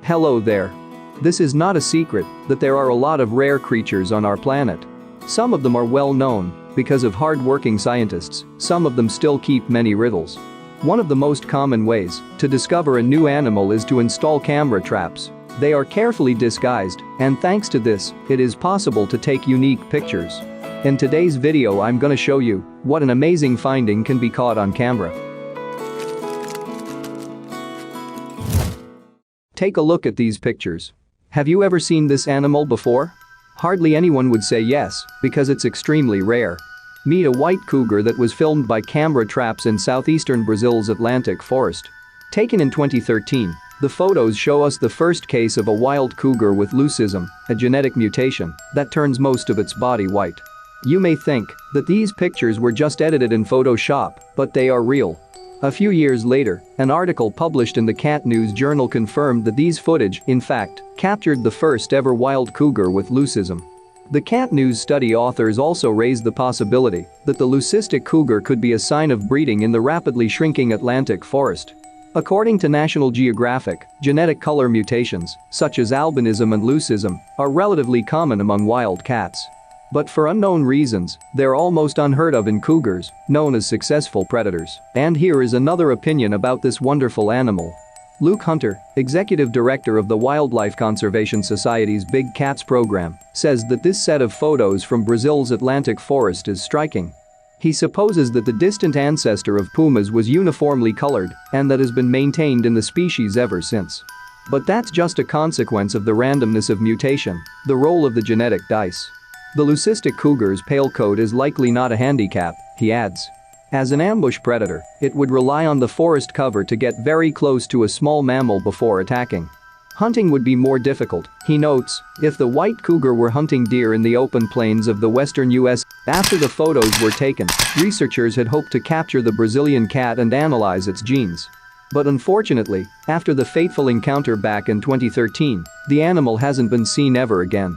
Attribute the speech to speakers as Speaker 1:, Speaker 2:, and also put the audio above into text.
Speaker 1: Hello there. This is not a secret that there are a lot of rare creatures on our planet. Some of them are well known because of hard-working scientists, some of them still keep many riddles. One of the most common ways to discover a new animal is to install camera traps. They are carefully disguised, and thanks to this, it is possible to take unique pictures. In today's video I'm gonna show you what an amazing finding can be caught on camera. Take a look at these pictures. Have you ever seen this animal before? Hardly anyone would say yes, because it's extremely rare. Meet a white cougar that was filmed by camera traps in southeastern Brazil's Atlantic forest. Taken in 2013, the photos show us the first case of a wild cougar with leucism, a genetic mutation that turns most of its body white. You may think that these pictures were just edited in Photoshop, but they are real. A few years later, an article published in the Cat News Journal confirmed that these footage, in fact, captured the first ever wild cougar with leucism. The Cat News study authors also raised the possibility that the leucistic cougar could be a sign of breeding in the rapidly shrinking Atlantic forest. According to National Geographic, genetic color mutations, such as albinism and leucism, are relatively common among wild cats. But for unknown reasons, they're almost unheard of in cougars, known as successful predators. And here is another opinion about this wonderful animal. Luke Hunter, executive director of the Wildlife Conservation Society's Big Cats program, says that this set of photos from Brazil's Atlantic forest is striking. He supposes that the distant ancestor of pumas was uniformly colored and that has been maintained in the species ever since. But that's just a consequence of the randomness of mutation, the role of the genetic dice. The leucistic cougar's pale coat is likely not a handicap, he adds. As an ambush predator, it would rely on the forest cover to get very close to a small mammal before attacking. Hunting would be more difficult, he notes, if the white cougar were hunting deer in the open plains of the western US. After the photos were taken, researchers had hoped to capture the Brazilian cat and analyze its genes. But unfortunately, after the fateful encounter back in 2013, the animal hasn't been seen ever again.